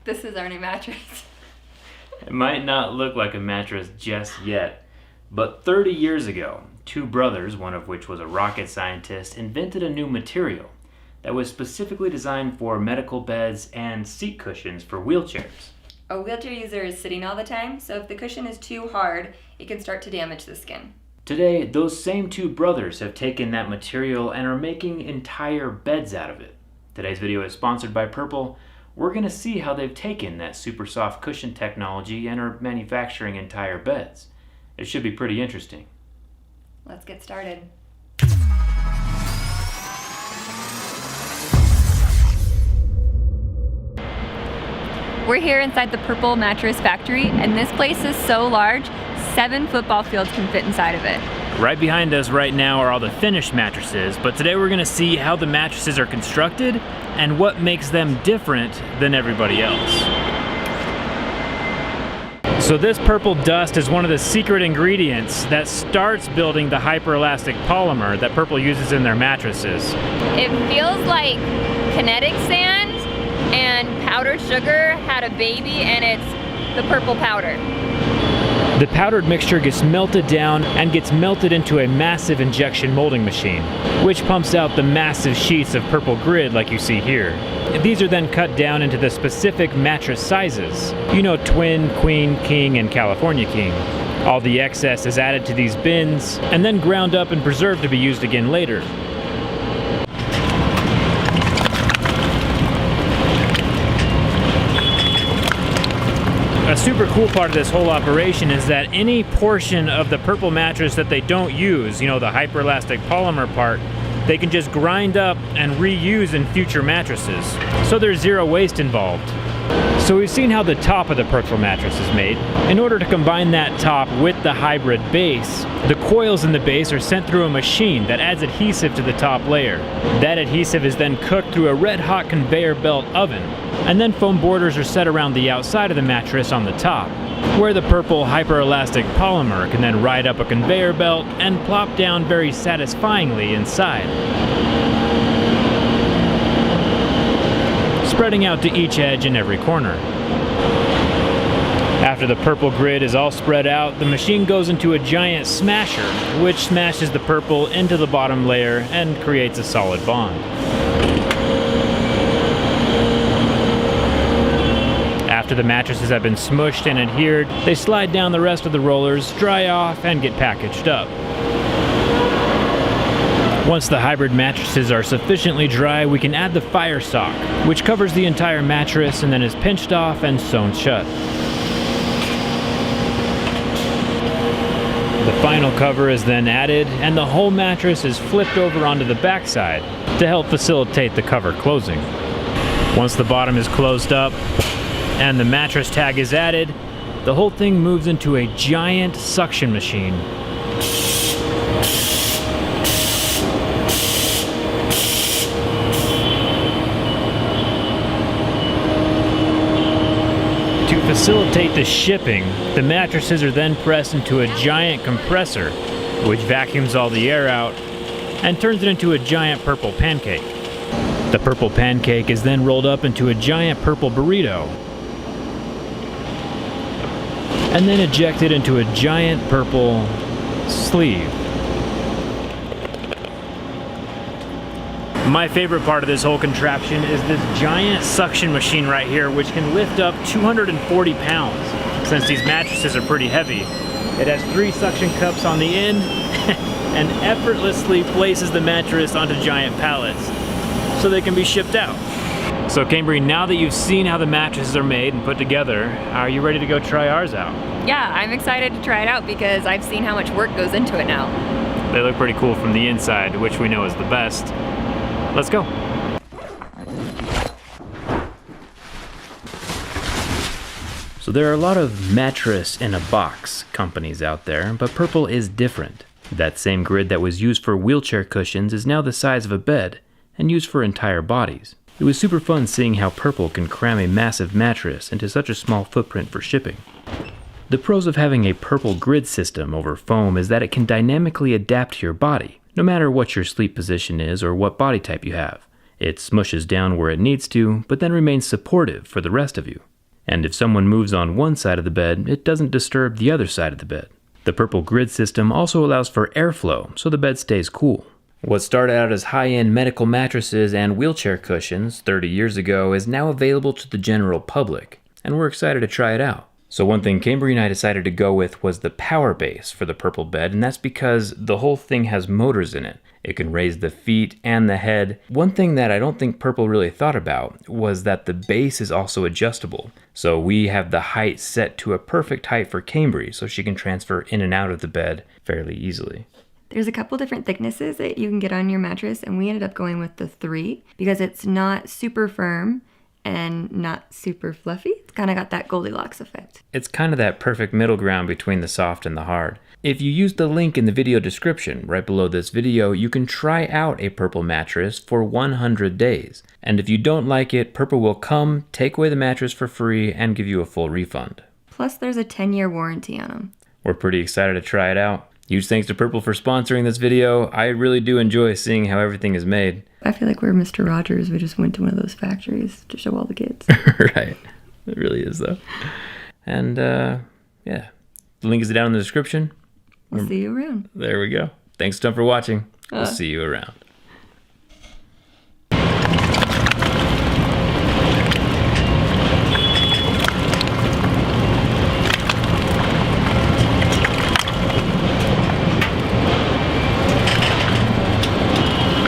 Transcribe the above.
This is our new mattress. It might not look like a mattress just yet, but 30 years ago, two brothers, one of which was a rocket scientist, invented a new material that was specifically designed for medical beds and seat cushions for wheelchairs. A wheelchair user is sitting all the time, so if the cushion is too hard, it can start to damage the skin. Today, those same two brothers have taken that material and are making entire beds out of it. Today's video is sponsored by Purple. We're going to see how they've taken that super soft cushion technology and are manufacturing entire beds. It should be pretty interesting. Let's get started. We're here inside the Purple Mattress factory, and this place is so large, 7 football fields can fit inside of it. Right behind us right now are all the finished mattresses, but today we're going to see how the mattresses are constructed and what makes them different than everybody else. So this purple dust is one of the secret ingredients that starts building the hyperelastic polymer that Purple uses in their mattresses. It feels like kinetic sand and powdered sugar had a baby, and it's the purple powder. The powdered mixture gets melted down and gets melted into a massive injection molding machine, which pumps out the massive sheets of purple grid like you see here. These are then cut down into the specific mattress sizes. You know, twin, queen, king, and California king. All the excess is added to these bins and then ground up and preserved to be used again later. A super cool part of this whole operation is that any portion of the purple mattress that they don't use, you know, the hyperelastic polymer part, they can just grind up and reuse in future mattresses. So there's zero waste involved. So we've seen how the top of the purple mattress is made. In order to combine that top with the hybrid base, the coils in the base are sent through a machine that adds adhesive to the top layer. That adhesive is then cooked through a red-hot conveyor belt oven, and then foam borders are set around the outside of the mattress on the top, where the purple hyperelastic polymer can then ride up a conveyor belt and plop down very satisfyingly inside, spreading out to each edge and every corner. After the purple grid is all spread out, the machine goes into a giant smasher, which smashes the purple into the bottom layer and creates a solid bond. After the mattresses have been smushed and adhered, they slide down the rest of the rollers, dry off, and get packaged up. Once the hybrid mattresses are sufficiently dry, we can add the fire sock, which covers the entire mattress and then is pinched off and sewn shut. The final cover is then added, and the whole mattress is flipped over onto the backside to help facilitate the cover closing. Once the bottom is closed up and the mattress tag is added, the whole thing moves into a giant suction machine. To facilitate the shipping, the mattresses are then pressed into a giant compressor, which vacuums all the air out and turns it into a giant purple pancake. The purple pancake is then rolled up into a giant purple burrito, and then ejected into a giant purple sleeve. My favorite part of this whole contraption is this giant suction machine right here, which can lift up 240 pounds. Since these mattresses are pretty heavy, it has 3 suction cups on the end and effortlessly places the mattress onto giant pallets so they can be shipped out. So Cambry, now that you've seen how the mattresses are made and put together, are you ready to go try ours out? Yeah, I'm excited to try it out because I've seen how much work goes into it now. They look pretty cool from the inside, which we know is the best. Let's go. So there are a lot of mattress in a box companies out there, but Purple is different. That same grid that was used for wheelchair cushions is now the size of a bed and used for entire bodies. It was super fun seeing how Purple can cram a massive mattress into such a small footprint for shipping. The pros of having a Purple grid system over foam is that it can dynamically adapt to your body, no matter what your sleep position is or what body type you have. It smushes down where it needs to, but then remains supportive for the rest of you. And if someone moves on one side of the bed, it doesn't disturb the other side of the bed. The Purple grid system also allows for airflow, so the bed stays cool. What started out as high-end medical mattresses and wheelchair cushions 30 years ago is now available to the general public, and we're excited to try it out. So one thing Cambry and I decided to go with was the power base for the Purple bed, and that's because the whole thing has motors in it. It can raise the feet and the head. One thing that I don't think Purple really thought about was that the base is also adjustable. So we have the height set to a perfect height for Cambry, so she can transfer in and out of the bed fairly easily. There's a couple different thicknesses that you can get on your mattress, and we ended up going with the 3 because it's not super firm and not super fluffy. It's kind of got that Goldilocks effect. It's kind of that perfect middle ground between the soft and the hard. If you use the link in the video description right below this video, you can try out a Purple mattress for 100 days. And if you don't like it, Purple will come, take away the mattress for free, and give you a full refund. Plus there's a 10-year warranty on them. We're pretty excited to try it out. Huge thanks to Purple for sponsoring this video. I really do enjoy seeing how everything is made. I feel like we're Mr. Rogers. We just went to one of those factories to show all the kids. Right. It really is, though. And, yeah. The link is down in the description. We'll see you around. There we go. Thanks a ton for watching. We'll see you around.